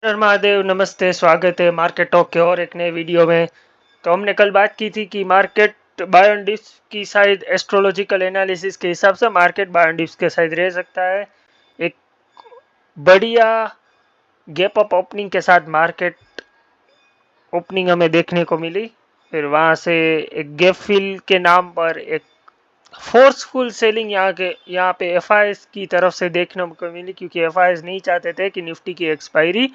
हर महादेव, नमस्ते, स्वागत है मार्केट टॉक के और एक नए वीडियो में। तो हमने कल बात की थी कि मार्केट बाय ऑन डिप्स की साइड एस्ट्रोलॉजिकल एनालिसिस के हिसाब से मार्केट बाय ऑन डिप्स के साइड रह सकता है। एक बढ़िया गैप अप ओपनिंग के साथ मार्केट ओपनिंग हमें देखने को मिली। फिर वहां से एक गैप फिल के नाम पर एक फोर्सफुल सेलिंग यहाँ पे एफआईएस की तरफ से देखने को मिली, क्योंकि एफआईएस नहीं चाहते थे कि निफ्टी की एक्सपायरी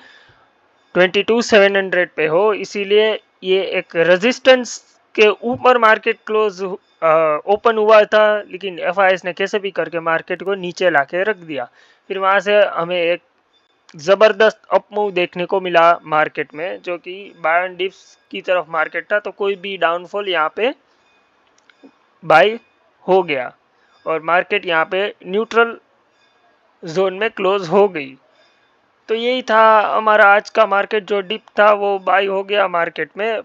22,700 पे हो, इसीलिए ये एक रेजिस्टेंस के ऊपर मार्केट क्लोज ओपन हुआ था, लेकिन एफआईएस ने कैसे भी करके मार्केट को नीचे लाके रख दिया। फिर वहां से हमें एक जबरदस्त अपमूव देखने को मिला मार्केट में, जो कि बाय ऑन डिप्स की तरफ मार्केट था। तो कोई भी डाउनफॉल यहाँ पे बाय हो गया और मार्केट यहाँ पे न्यूट्रल जोन में क्लोज हो गई। तो यही था हमारा आज का मार्केट। जो डिप था वो बाय हो गया मार्केट में।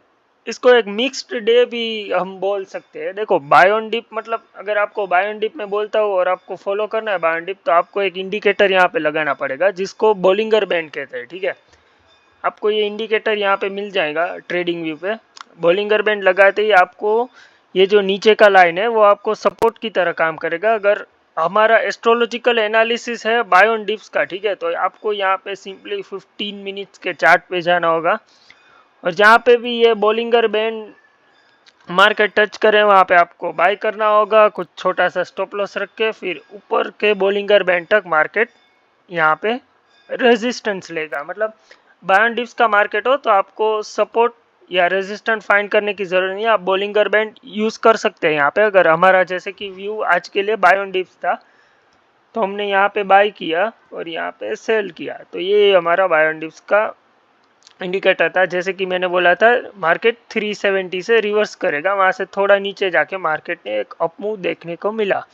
इसको एक मिक्स्ड डे भी हम बोल सकते हैं। देखो, बाय ऑन डिप मतलब अगर आपको बाय ऑन डिप में बोलता हूँ और आपको फॉलो करना है बाय ऑन डिप, तो आपको एक इंडिकेटर यहाँ पे लगाना पड़ेगा जिसको बोलिंगर बैंड कहते हैं। ठीक है, आपको ये इंडिकेटर यहाँ पे मिल जाएगा ट्रेडिंग व्यू पे। बोलिंगर बैंड लगाते ही आपको ये जो नीचे का लाइन है वो आपको सपोर्ट की तरह काम करेगा। अगर हमारा एस्ट्रोलॉजिकल एनालिसिस है बाय ऑन डिप्स का, ठीक है, तो आपको यहाँ पे सिंपली 15 मिनट्स के चार्ट पे जाना होगा और जहाँ पे भी ये बोलिंगर बैंड मार्केट टच करे वहाँ पे आपको बाय करना होगा, कुछ छोटा सा स्टॉप लॉस रख के। फिर ऊपर के बोलिंगर बैंड तक मार्केट यहाँ पे रेजिस्टेंस लेगा। मतलब बाय ऑन डिप्स का मार्केट हो तो आपको सपोर्ट या रेजिस्टेंस फाइंड करने की जरूरत नहीं है, आप बोलिंगर बैंड यूज कर सकते हैं यहाँ पे। अगर हमारा जैसे कि व्यू आज के लिए बाय ऑन डिप्स था, तो हमने यहाँ पे बाय किया और यहाँ पे सेल किया, तो ये हमारा बाय ऑन डिप्स का इंडिकेटर था। जैसे कि मैंने बोला था, मार्केट 370 से रिवर्स करेगा, वहां से थोड़ा नीचे जाके मार्केट ने एक अपमूव देखने को मिला।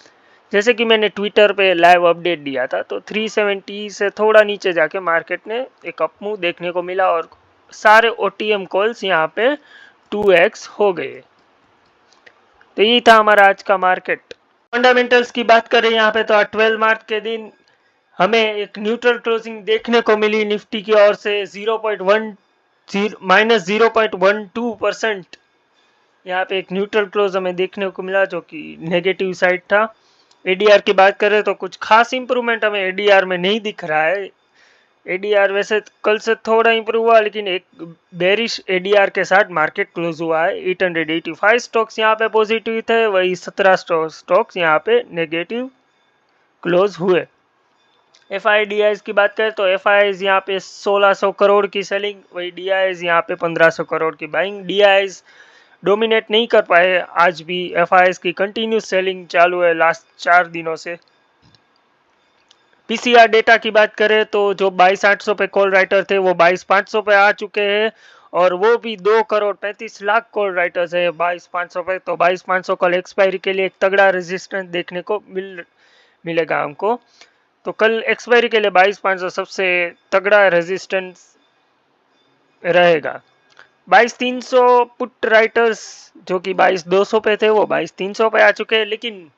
जैसे कि मैंने ट्विटर पे लाइव अपडेट दिया था, तो 370 से थोड़ा नीचे जाके मार्केट ने एक अपमूव देखने को मिला और सारे ओटीएम कॉल्स यहाँ पे 2x हो गए। तो यही था हमारा आज का मार्केट। फंडामेंटल्स की बात करें यहाँ पे, तो 12 मार्च के दिन हमें एक न्यूट्रल क्लोजिंग देखने को मिली निफ्टी की ओर से। -0.12% यहाँ पे एक न्यूट्रल क्लोज हमें देखने को मिला, जो कि नेगेटिव साइड था। एडीआर की बात करें तो कुछ खास इंप्रूवमेंट हमें एडीआर में नहीं दिख रहा है। एडीआर वैसे कल से थोड़ा इंप्रूव हुआ, लेकिन एक बेरिश एडीआर के साथ मार्केट क्लोज हुआ है। 885 स्टॉक्स यहाँ पे पॉजिटिव थे, वही 17 स्टॉक्स यहाँ पे नेगेटिव क्लोज हुए। एफआईडीआईज की बात करें तो एफआईज यहाँ पे 1600 करोड़ की सेलिंग, वही डीआईज यहाँ पे 1500 करोड़ की बाइंग। डीआईज डोमिनेट नहीं कर पाए, आज भी एफआईज की कंटिन्यूस सेलिंग चालू है लास्ट 4 दिनों से। पीसीआर डेटा की बात करें तो जो 22,800 पे कॉल राइटर थे वो 22,500 पे आ चुके हैं, और वो भी 2,35,00,000 कॉल राइटर्स है 22,500 पे। तो 22,500 कल एक्सपायरी के लिए एक तगड़ा रेजिस्टेंस देखने को मिलेगा हमको। तो कल एक्सपायरी के लिए 22,500 सबसे तगड़ा रेजिस्टेंस रहेगा। 22,300 पुट राइटर्स जो कि 22,200 पे थे वो 22,300 पे आ चुके हैं, लेकिन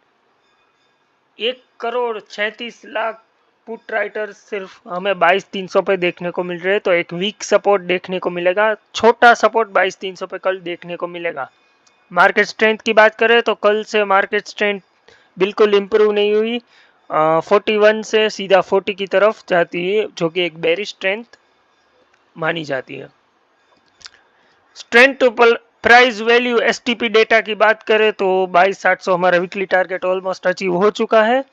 1,36,00,000 पुट राइटर सिर्फ हमें 22,300 पे देखने को मिल रहे हैं। तो एक वीक सपोर्ट देखने को मिलेगा, छोटा सपोर्ट 22,300 पे कल देखने को मिलेगा। मार्केट स्ट्रेंथ की बात करें तो कल से मार्केट स्ट्रेंथ बिल्कुल इम्प्रूव नहीं हुई। 41 से सीधा 40 की तरफ जाती है, जो कि एक बेरिश स्ट्रेंथ मानी जाती है। Strength to price value STP data की बात करें तो 22,700 हमारा वीकली टारगेट ऑलमोस्ट अचीव हो चुका है।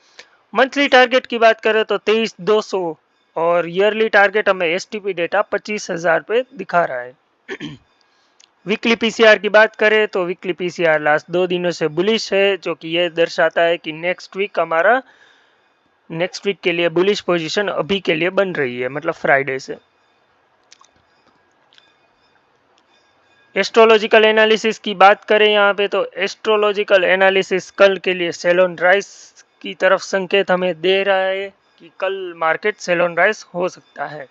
मंथली टारगेट की बात करें तो 23,200 और ईयरली टारगेट हमें एसटीपी डेटा 25,000 पे दिखा रहा है। वीकली पीसीआर की बात करें तो वीकली पीसीआर लास्ट 2 दिनों से बुलिश है, जो कि यह दर्शाता है कि नेक्स्ट वीक के लिए बुलिश पोजीशन अभी के लिए बन रही है, मतलब फ्राइडे से। एस्ट्रोलॉजिकल एनालिसिस की बात करें यहाँ पे तो एस्ट्रोलॉजिकल एनालिसिस कल के लिए सेल ऑन राइस की तरफ संकेत हमें दे रहा है कि कल मार्केट सेल ऑन राइस हो सकता है।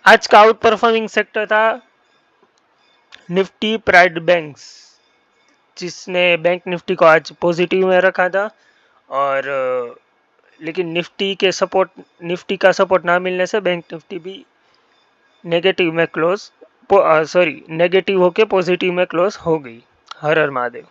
आज का आउट परफॉर्मिंग सेक्टर था निफ्टी प्राइवेट बैंक्स, जिसने बैंक निफ्टी को आज पॉजिटिव में रखा था। और लेकिन निफ्टी का सपोर्ट ना मिलने से बैंक निफ्टी भी नेगेटिव में क्लोज नेगेटिव होके पॉजिटिव में क्लोज हो गई। हर हर महादेव।